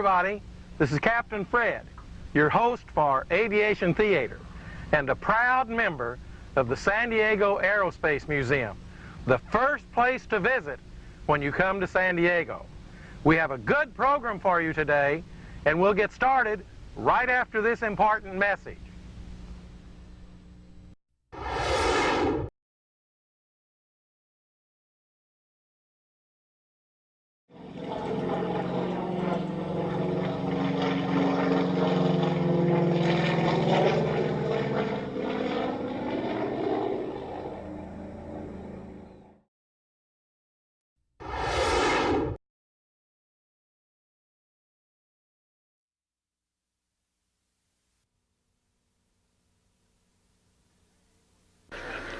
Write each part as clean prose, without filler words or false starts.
everybody, this is Captain Fred, your host for Aviation Theater, and a proud member of the San Diego Aerospace Museum, the first place to visit when you come to San Diego. We have a good program for you today, and we'll get started right after this important message.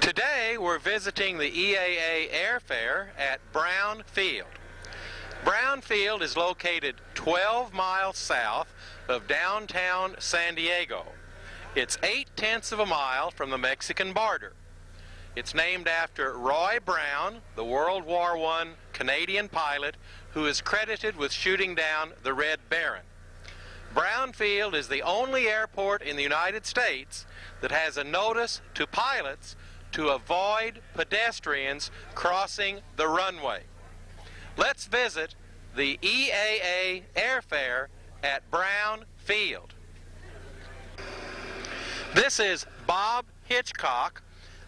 Today we're visiting the EAA Airfair at Brown Field. Brown Field is located 12 miles south of downtown San Diego. It's 0.8 of a mile from the Mexican border. It's named after Roy Brown, the World War I Canadian pilot who is credited with shooting down the Red Baron. Brown Field is the only airport in the United States that has a notice to pilots to avoid pedestrians crossing the runway. Let's visit the EAA Airfair at Brown Field. This is Bob Hitchcock,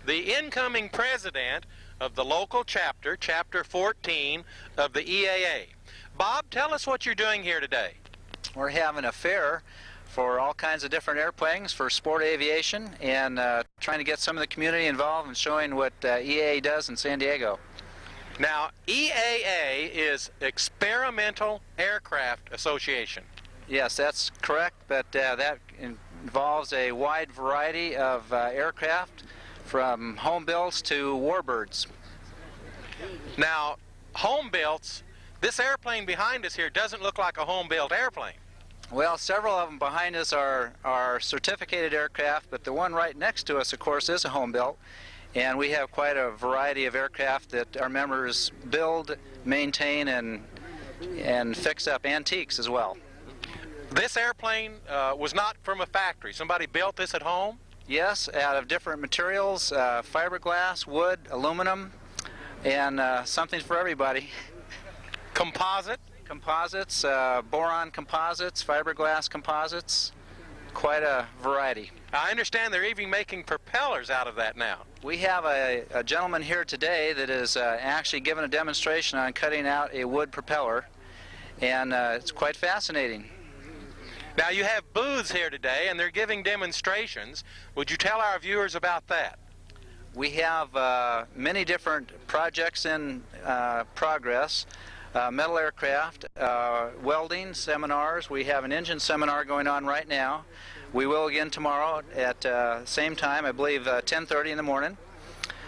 the incoming president of the local chapter, Chapter 14 of the EAA. Bob, tell us what you're doing here today. We're having a fair for all kinds of different airplanes for sport aviation, and trying to get some of the community involved and showing what EAA does in San Diego. Now, EAA is Experimental Aircraft Association. Yes, that's correct, but that involves a wide variety of aircraft, from home builds to warbirds. Now, home builds, this airplane behind us here doesn't look like a home-built airplane. Well, several of them behind us are certificated aircraft, but the one right next to us, of course, is a home built. And we have quite a variety of aircraft that our members build, maintain, and fix up, antiques as well. This airplane was not from a factory. Somebody built this at home? Yes, out of different materials, fiberglass, wood, aluminum, and something for everybody. Composite? Composites, boron composites, fiberglass composites, quite a variety. I understand they're even making propellers out of that now. We have a gentleman here today that is actually giving a demonstration on cutting out a wood propeller, and it's quite fascinating. Now, you have booths here today, and they're giving demonstrations. Would you tell our viewers about that? We have many different projects in progress. Metal aircraft, welding seminars. We have an engine seminar going on right now. We will again tomorrow at same time, I believe 10:30 in the morning.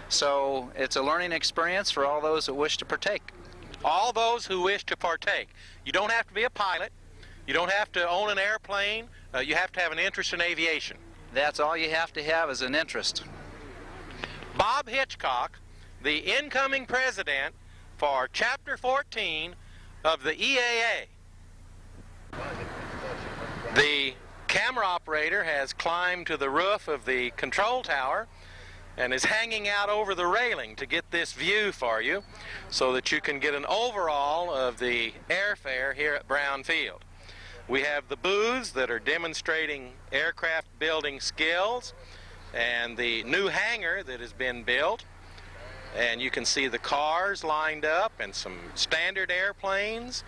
So it's a learning experience for all those that wish to partake. All those who wish to partake. You don't have to be a pilot. You don't have to own an airplane. You have to have an interest in aviation. That's all you have to have, is an interest. Bob Hitchcock, the incoming president for Chapter 14 of the EAA. The camera operator has climbed to the roof of the control tower and is hanging out over the railing to get this view for you so that you can get an overall of the airfair here at Brown Field. We have the booths that are demonstrating aircraft building skills and the new hangar that has been built. And you can see the cars lined up and some standard airplanes.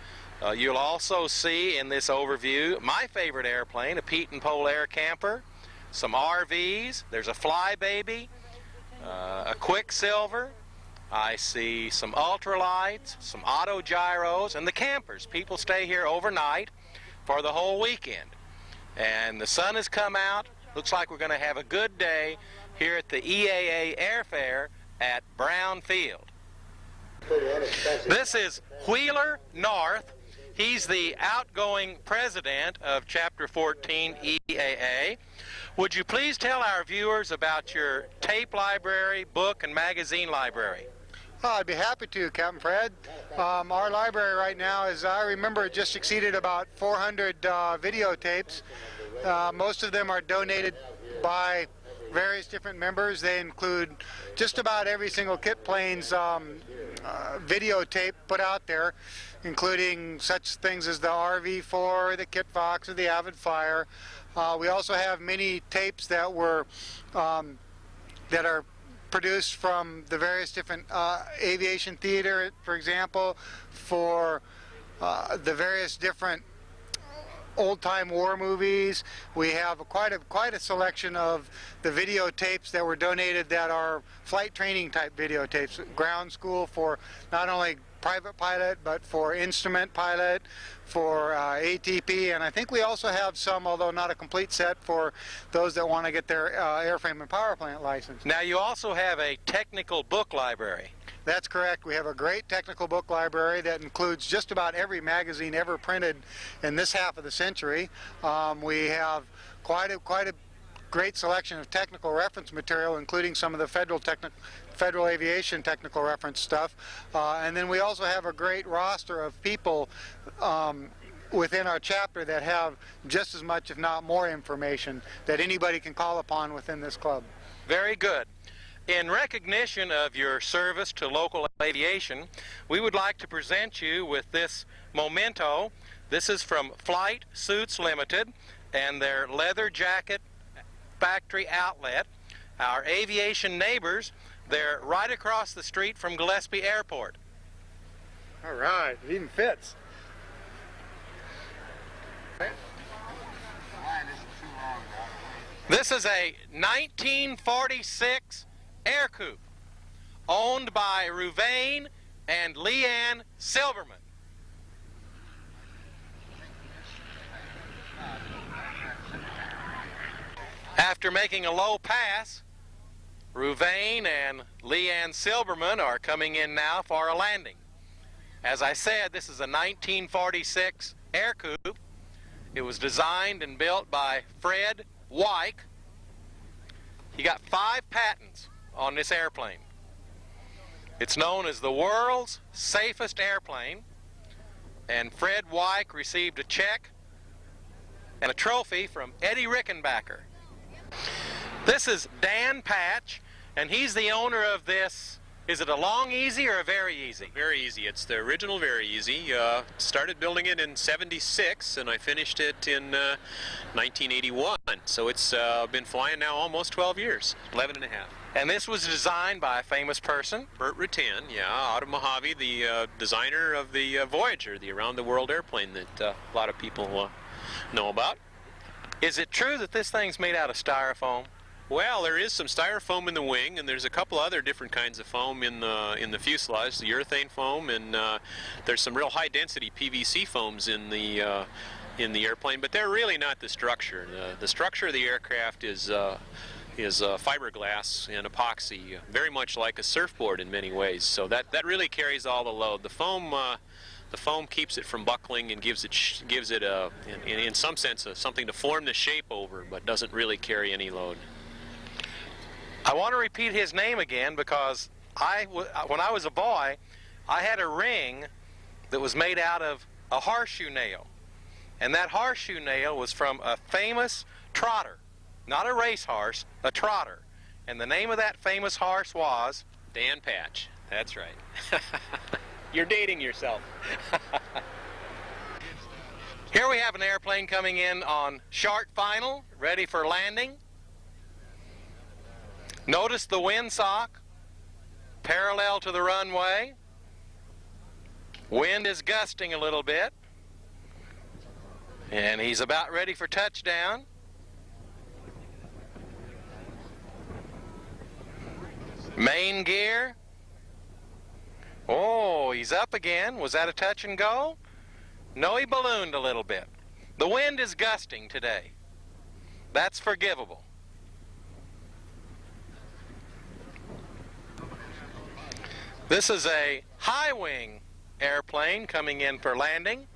You'll also see in this overview my favorite airplane, a Pete and Pole Air Camper, some RVs, there's a Flybaby, a Quicksilver. I see some ultralights, some auto gyros, and the campers. People stay here overnight for the whole weekend. And the sun has come out. Looks like we're going to have a good day here at the EAA Airfair at Brown Field. This is Wheeler North. He's the outgoing president of Chapter 14 EAA. Would you please tell our viewers about your tape library, book, and magazine library? Oh, I'd be happy to, Captain Fred. Our library right now is, I remember, just exceeded about 400 videotapes. Most of them are donated by various different members. They include just about every single Kit Planes videotape put out there, including such things as the RV4, the Kit Fox, or the Avid Fire. We also have many tapes that were that are produced from the various different aviation theater, for example, for the various different old-time war movies. We have quite a selection of the videotapes that were donated that are flight training type videotapes, ground school for not only private pilot but for instrument pilot, for ATP, and I think we also have some, although not a complete set, for those that want to get their airframe and power plant license. Now you also have a technical book library. That's correct. We have a great technical book library that includes just about every magazine ever printed in this half of the century. We have quite a great selection of technical reference material, including some of the federal aviation technical reference stuff. And then we also have a great roster of people within our chapter that have just as much, if not more, information that anybody can call upon within this club. Very good. In recognition of your service to local aviation, we would like to present you with this memento. This is from Flight Suits Limited and their leather jacket factory outlet. Our aviation neighbors, they're right across the street from Gillespie Airport. All right, it even fits. This is a 1946 Air Coupe owned by Ruvain and Leanne Silberman. After making a low pass, Ruvain and Leanne Silberman are coming in now for a landing. As I said, this is a 1946 Air Coupe. It was designed and built by Fred Wyke. He got 5 patents on this airplane. It's known as the world's safest airplane, and Fred Wyke received a check and a trophy from Eddie Rickenbacker. This is Dan Patch, and he's the owner of this. Is it a Long Easy or a Very Easy? Very Easy. It's the original Very Easy. Started building it in '76, and I finished it in 1981. So it's been flying now almost 12 years, 11 and a half. And this was designed by a famous person? Burt Rutan, yeah, out of Mojave, the designer of the Voyager, the around-the-world airplane that a lot of people know about. Is it true that this thing's made out of styrofoam? Well, there is some styrofoam in the wing, and there's a couple other different kinds of foam in the fuselage, the urethane foam, and there's some real high-density PVC foams in the airplane, but they're really not the structure. The structure of the aircraft is fiberglass and epoxy, very much like a surfboard in many ways. So that really carries all the load. The foam keeps it from buckling and gives it in some sense something to form the shape over, but doesn't really carry any load. I want to repeat his name again because when I was a boy, I had a ring that was made out of a horseshoe nail. And that horseshoe nail was from a famous trotter, not a racehorse, a trotter. And the name of that famous horse was? Dan Patch. That's right. You're dating yourself. Here we have an airplane coming in on short final, ready for landing. Notice the windsock parallel to the runway. Wind is gusting a little bit. And he's about ready for touchdown. Main gear. Oh, he's up again. Was that a touch and go? No, he ballooned a little bit. The wind is gusting today. That's forgivable. This is a high-wing airplane coming in for landing.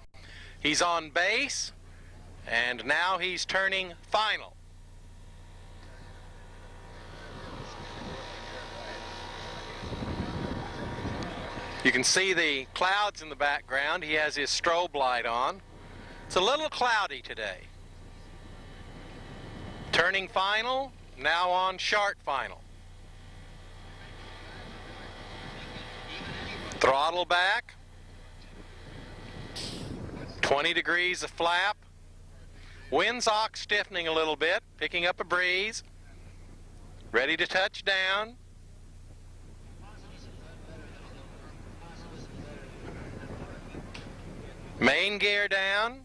He's on base, and now he's turning final. You can see the clouds in the background. He has his strobe light on. It's a little cloudy today. Turning final, now on short final. Throttle back. 20 degrees of flap. Windsock stiffening a little bit, picking up a breeze. Ready to touch down. Main gear down.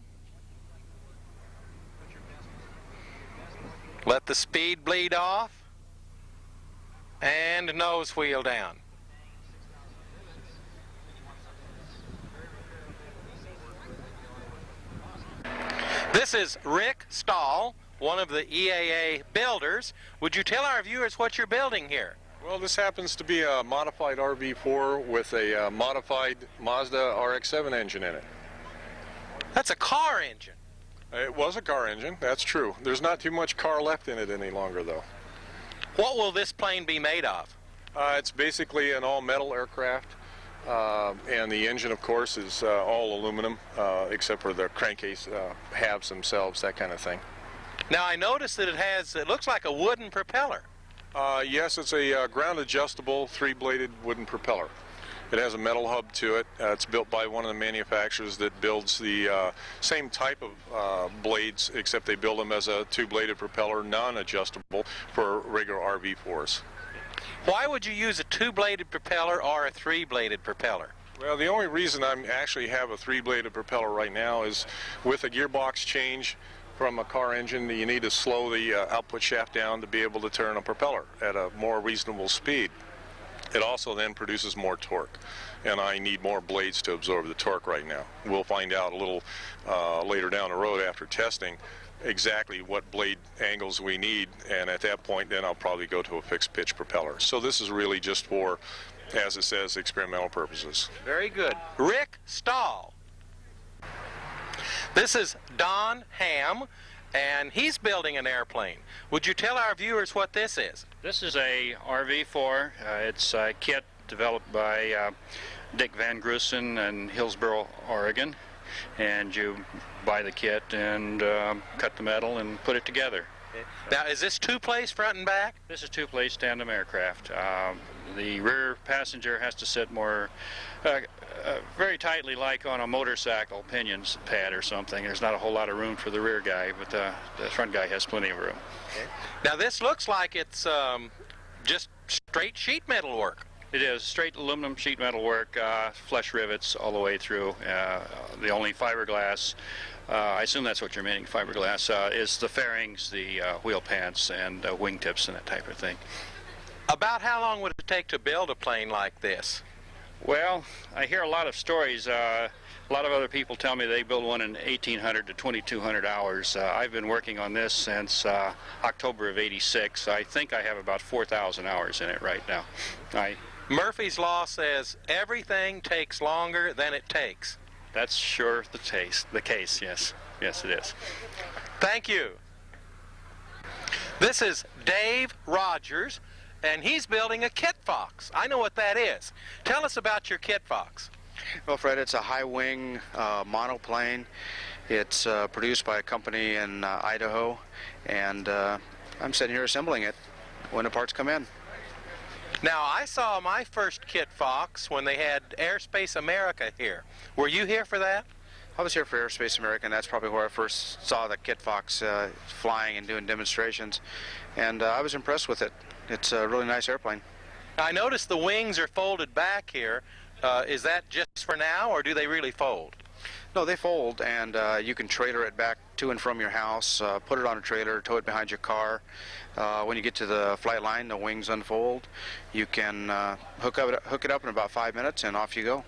Let the speed bleed off. And nose wheel down. This is Rick Stahl, one of the EAA builders. Would you tell our viewers what you're building here? Well, this happens to be a modified RV4 with a modified Mazda RX-7 engine in it. That's a car engine. It was a car engine, that's true. There's not too much car left in it any longer, though. What will this plane be made of? It's basically an all-metal aircraft, and the engine, of course, is all aluminum, except for the crankcase halves themselves, that kind of thing. Now, I noticed that it looks like a wooden propeller. Yes, it's a ground-adjustable, three-bladed wooden propeller. It has a metal hub to it. It's built by one of the manufacturers that builds the same type of blades, except they build them as a two-bladed propeller, non-adjustable for regular RV4s. Why would you use a two-bladed propeller or a three-bladed propeller? Well, the only reason I actually have a three-bladed propeller right now is with a gearbox change from a car engine, you need to slow the output shaft down to be able to turn a propeller at a more reasonable speed. It also then produces more torque, and I need more blades to absorb the torque right now. We'll find out a little later down the road after testing exactly what blade angles we need, and at that point then I'll probably go to a fixed pitch propeller. So this is really just for, as it says, experimental purposes. Very good. Rick Stahl. This is Don Ham, and he's building an airplane. Would you tell our viewers what this is? This is a RV4. It's a kit developed by Dick Van Grusen in Hillsboro, Oregon. And you buy the kit and cut the metal and put it together. Now, is this two-place front and back? This is two-place tandem aircraft. The rear passenger has to sit more very tightly, like on a motorcycle pinions pad or something. There's not a whole lot of room for the rear guy, but the front guy has plenty of room. Okay. Now, this looks like it's just straight sheet metal work. It is straight aluminum sheet metal work, flush rivets all the way through. The only fiberglass, I assume that's what you're meaning, fiberglass, is the fairings, the wheel pants, and wingtips and that type of thing. About how long would it take to build a plane like this? Well, I hear a lot of stories. A lot of other people tell me they build one in 1,800 to 2,200 hours. I've been working on this since October of '86. I think I have about 4,000 hours in it right now. Murphy's Law says everything takes longer than it takes. That's sure the case, yes. Yes, it is. Thank you. This is Dave Rogers, and he's building a Kit Fox. I know what that is. Tell us about your Kit Fox. Well, Fred, it's a high-wing monoplane. It's produced by a company in Idaho, and I'm sitting here assembling it when the parts come in. Now, I saw my first Kit Fox when they had Airspace America here. Were you here for that? I was here for Airspace America, and that's probably where I first saw the Kit Fox flying and doing demonstrations, and I was impressed with it. It's a really nice airplane. I noticed the wings are folded back here. Is that just for now, or do they really fold? No, they fold, and you can trailer it back to and from your house, put it on a trailer, tow it behind your car. When you get to the flight line, the wings unfold. You can hook it up in about 5 minutes, and off you go.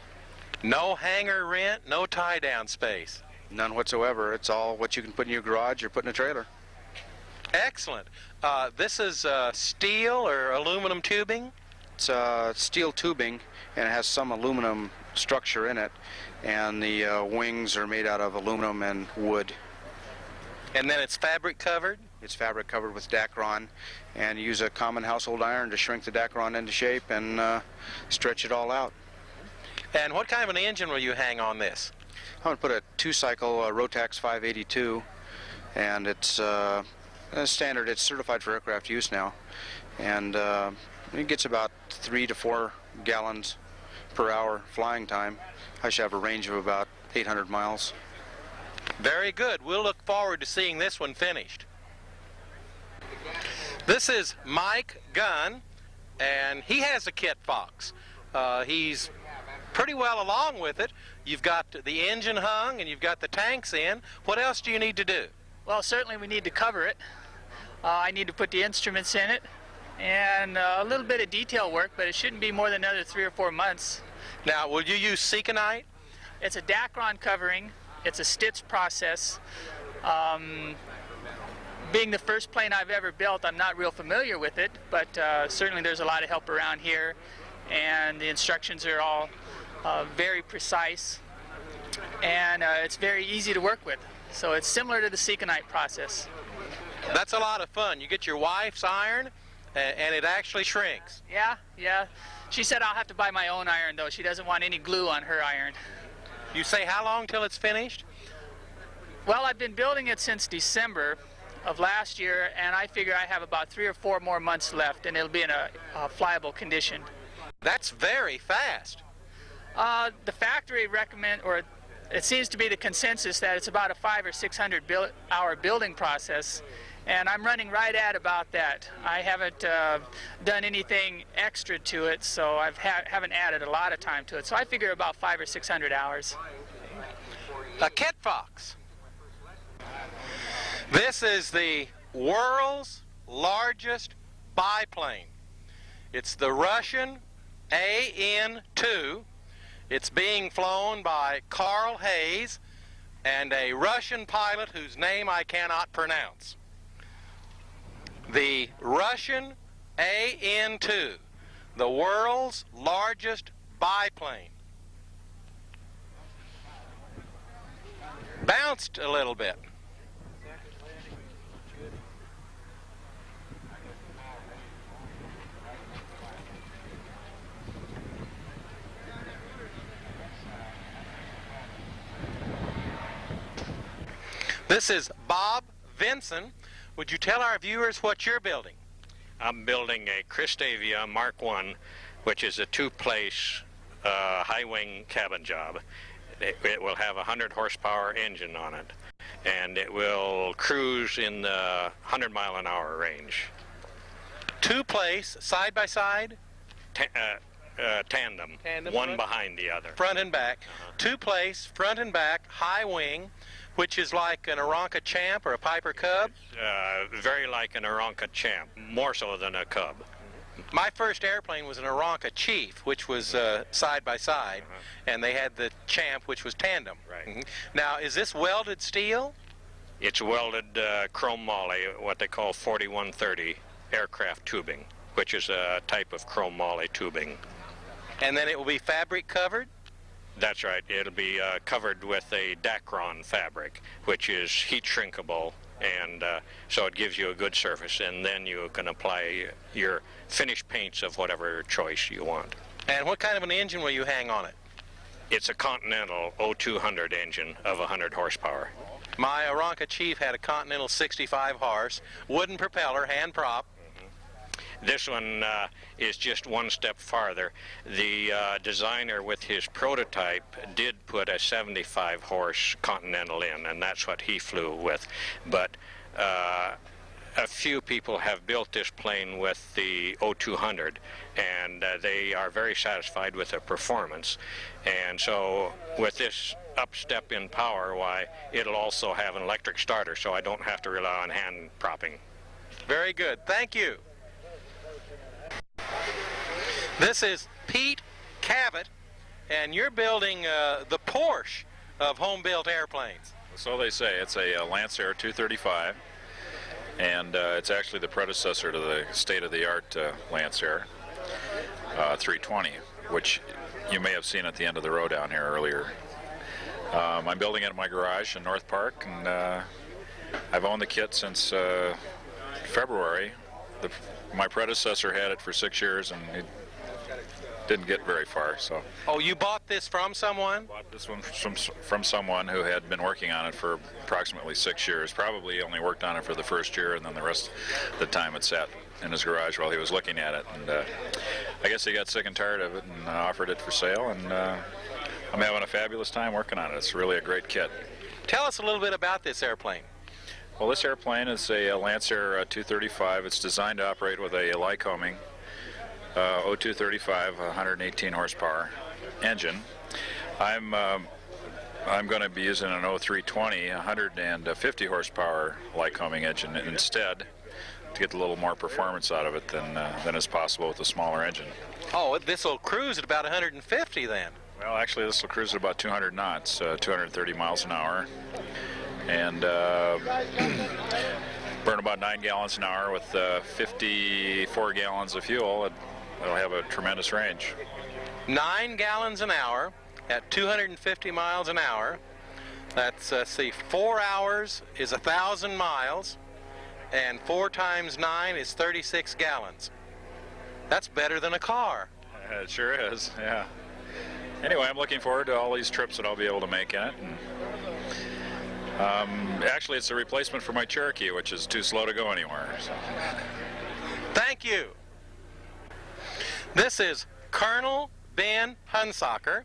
No hangar rent, no tie-down space. None whatsoever. It's all what you can put in your garage or put in a trailer. Excellent. This is steel or aluminum tubing? It's steel tubing, and it has some aluminum structure in it, and the wings are made out of aluminum and wood. And then it's fabric covered? It's fabric covered with Dacron, and you use a common household iron to shrink the Dacron into shape and stretch it all out. And what kind of an engine will you hang on this? I'm going to put a 2-cycle Rotax 582, and it's standard. It's certified for aircraft use now, and it gets about 3 to 4 gallons per hour flying time. I should have a range of about 800 miles. Very good. We'll look forward to seeing this one finished. This is Mike Gunn, and he has a Kit Fox. He's pretty well along with it. You've got the engine hung and you've got the tanks in. What else do you need to do? Well, certainly we need to cover it. I need to put the instruments in it and a little bit of detail work, but it shouldn't be more than another 3 or 4 months. Now, will you use Seconite? It's a Dacron covering. It's a stitch process. Being the first plane I've ever built, I'm not real familiar with it, but certainly there's a lot of help around here, and the instructions are all very precise, and it's very easy to work with. So it's similar to the Seconite process. That's a lot of fun. You get your wife's iron, and it actually shrinks. Yeah. She said I'll have to buy my own iron, though. She doesn't want any glue on her iron. You say how long till it's finished? Well, I've been building it since December of last year, and I figure I have about 3 or 4 more months left, and it'll be in a flyable condition. That's very fast. The factory recommend, or it seems to be the consensus, that it's about a 500 or 600 hour building process, and I'm running right at about that. I haven't done anything extra to it, so I haven't added a lot of time to it. So I figure about 500 or 600 hours. A Kit Fox. This is the world's largest biplane. It's the Russian AN-2. It's being flown by Carl Hayes and a Russian pilot whose name I cannot pronounce. The Russian AN-2, the world's largest biplane. Bounced a little bit. This is Bob Vinson. Would you tell our viewers what you're building? I'm building a Christavia Mark I, which is a 2-place high-wing cabin job. It will have a 100 horsepower engine on it, and it will cruise in the 100-mile-an-hour range. 2-place, side by side? Tandem, Tandem, one front? Behind the other. Front and back. 2-place, front and back, high wing, which is like an Aeronca Champ or a Piper Cub? Very like an Aeronca Champ, more so than a Cub. My first airplane was an Aeronca Chief, which was side by side, and they had the Champ, which was tandem. Right. Now, is this welded steel? It's welded chrome moly, what they call 4130 aircraft tubing, which is a type of chrome moly tubing. And then it will be fabric covered? That's right. It'll be covered with a Dacron fabric, which is heat shrinkable, and so it gives you a good surface, and then you can apply your finished paints of whatever choice you want. And what kind of an engine will you hang on it? It's a Continental 0200 engine of 100 horsepower. My Aeronca Chief had a Continental 65 horse, wooden propeller, hand prop. This one is just one step farther. The designer with his prototype did put a 75 horse Continental in, and that's what he flew with. But a few people have built this plane with the 0200, and they are very satisfied with the performance. And so with this up step in power, why, it'll also have an electric starter, so I don't have to rely on hand propping. Very good. Thank you. This is Pete Cavett, and you're building the Porsche of home-built airplanes. So they say. It's a Lancer 235, and it's actually the predecessor to the state-of-the-art Lancer 320, which you may have seen at the end of the row down here earlier. I'm building it in my garage in North Park, and I've owned the kit since February. My predecessor had it for 6 years, and he didn't get very far. So Oh, you bought this from someone? bought this one from someone who had been working on it for approximately 6 years. Probably only worked on it for the first year, and then the rest of the time it sat in his garage while he was looking at it. And I guess he got sick and tired of it and offered it for sale, and I'm having a fabulous time working on it. It's really a great kit. Tell us a little bit about this airplane. Well, this airplane is a Lancer 235. It's designed to operate with a Lycoming O235 118 horsepower engine. I'm going to be using an O320 150 horsepower Lycoming engine instead to get a little more performance out of it than is possible with a smaller engine. Oh, this will cruise at about 150 then. Well, actually, this will cruise at about 200 knots, 230 miles an hour, and burn about 9 gallons an hour with 54 gallons of fuel. It'll have a tremendous range. 9 gallons an hour at 250 miles an hour. That's, see, 4 hours is 1,000 miles, and 4 times 9 is 36 gallons. That's better than a car. It sure is, yeah. Anyway, I'm looking forward to all these trips that I'll be able to make in it. And, actually, it's a replacement for my Cherokee, which is too slow to go anywhere. So. Thank you. This is Colonel Ben Hunsaker,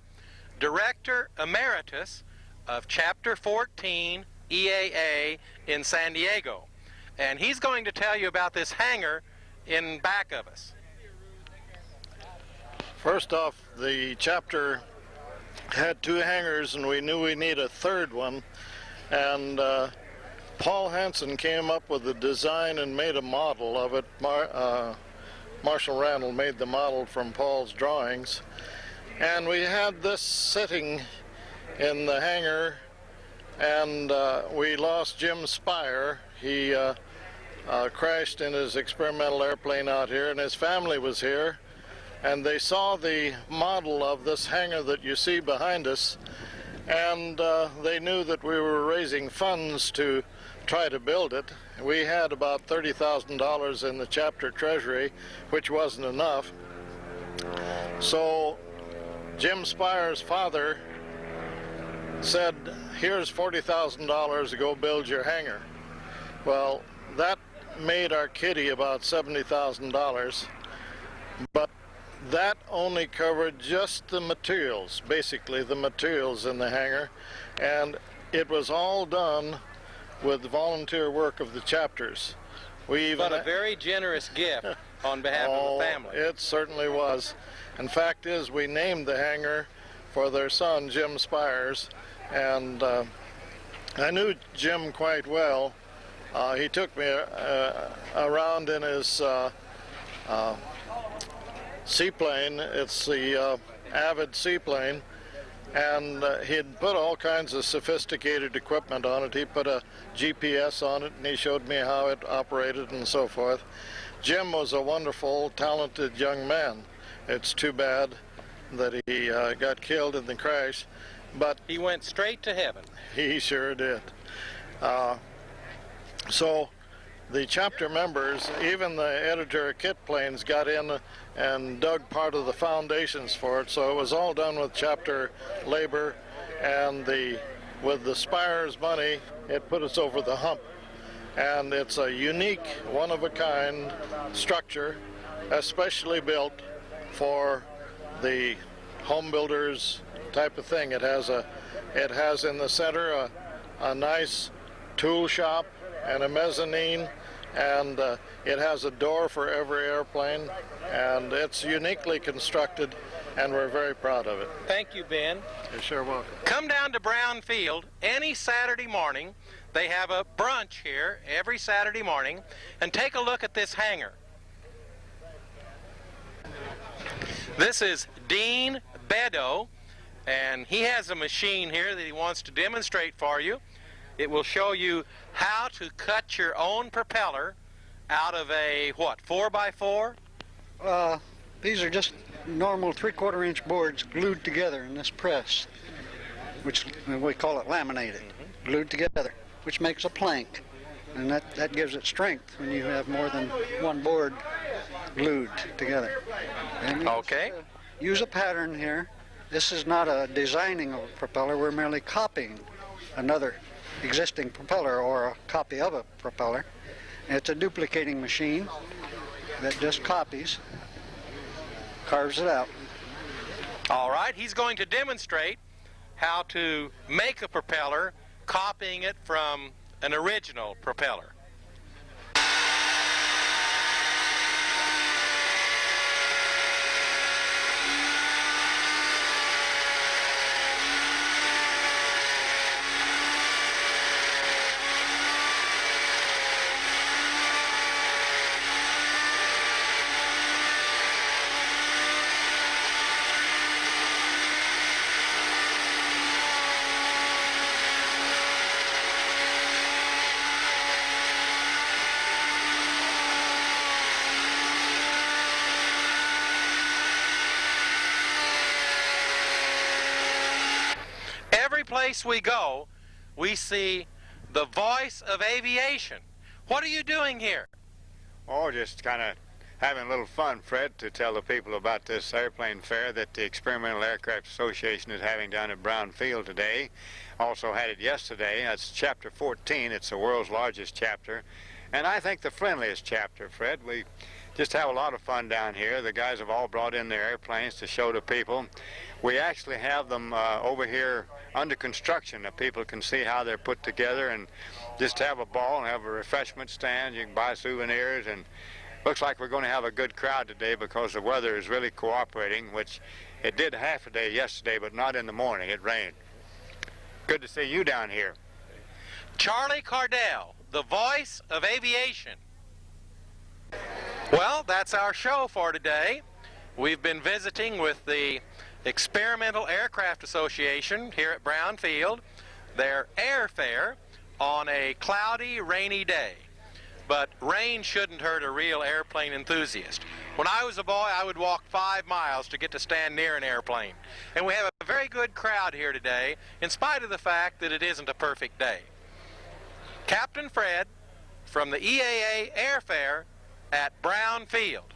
Director Emeritus of Chapter 14 EAA in San Diego. And he's going to tell you about this hangar in back of us. First off, the chapter had 2 hangars, and we knew we need a third one. And Paul Hansen came up with the design and made a model of it. Marshall Randall made the model from Paul's drawings. And we had this sitting in the hangar, and we lost Jim Spire. He crashed in his experimental airplane out here, and his family was here. And they saw the model of this hangar that you see behind us, and they knew that we were raising funds to try to build it. We had about $30,000 in the chapter treasury, which wasn't enough. So Jim Spire's father said, here's $40,000 to go build your hangar. Well, that made our kitty about $70,000, but that only covered just the materials, basically the materials in the hangar, and it was all done with the volunteer work of the chapters. We even But a very generous gift on behalf of the family. It certainly was. And fact is, we named the hangar for their son, Jim Spires, and I knew Jim quite well. He took me around in his seaplane. It's the Avid seaplane, and he'd put all kinds of sophisticated equipment on it. He put a GPS on it, and he showed me how it operated and so forth. Jim was a wonderful, talented young man. It's too bad that he got killed in the crash, but he went straight to heaven. He sure did. So the chapter members, even the editor of Kit Planes, got in and dug part of the foundations for it. So it was all done with chapter labor, and with the Spires money, it put us over the hump. And it's a unique, one-of-a-kind structure, especially built for the home builders type of thing. It has in the center a nice tool shop and a mezzanine, and it has a door for every airplane, and it's uniquely constructed, and we're very proud of it. Thank you, Ben. You're sure welcome. Come down to Brown Field any Saturday morning. They have a brunch here every Saturday morning, and take a look at this hangar. This is Dean Beddoe, and he has a machine here that he wants to demonstrate for you. It will show you how to cut your own propeller out of a, what, 4x4? These are just normal 3/4 inch boards glued together in this press, which we call it laminated, glued together, which makes a plank. And that gives it strength when you have more than one board glued together. And Okay. use a pattern here. This is not a designing of a propeller. We're merely copying another existing propeller or a copy of a propeller. It's a duplicating machine that just copies, carves it out. All right, he's going to demonstrate how to make a propeller, copying it from an original propeller. Every place we go, we see the voice of aviation. What are you doing here? Oh, just kind of having a little fun, Fred, to tell the people about this airplane fair that the Experimental Aircraft Association is having down at Brown Field today. Also had it yesterday. That's chapter 14. It's the world's largest chapter. And I think the friendliest chapter, Fred. We just have a lot of fun down here. The guys have all brought in their airplanes to show to people. We actually have them over here under construction that people can see how they're put together and just have a ball and have a refreshment stand. You can buy souvenirs, and looks like we're going to have a good crowd today because the weather is really cooperating, which it did half a day yesterday, but not in the morning. It rained. Good to see you down here. Charlie Cardell, the voice of aviation. Well, that's our show for today. We've been visiting with the Experimental Aircraft Association here at Brown Field, their air fair on a cloudy, rainy day. But rain shouldn't hurt a real airplane enthusiast. When I was a boy, I would walk 5 miles to get to stand near an airplane. And we have a very good crowd here today, in spite of the fact that it isn't a perfect day. Captain Fred from the EAA Air Fair at Brown Field.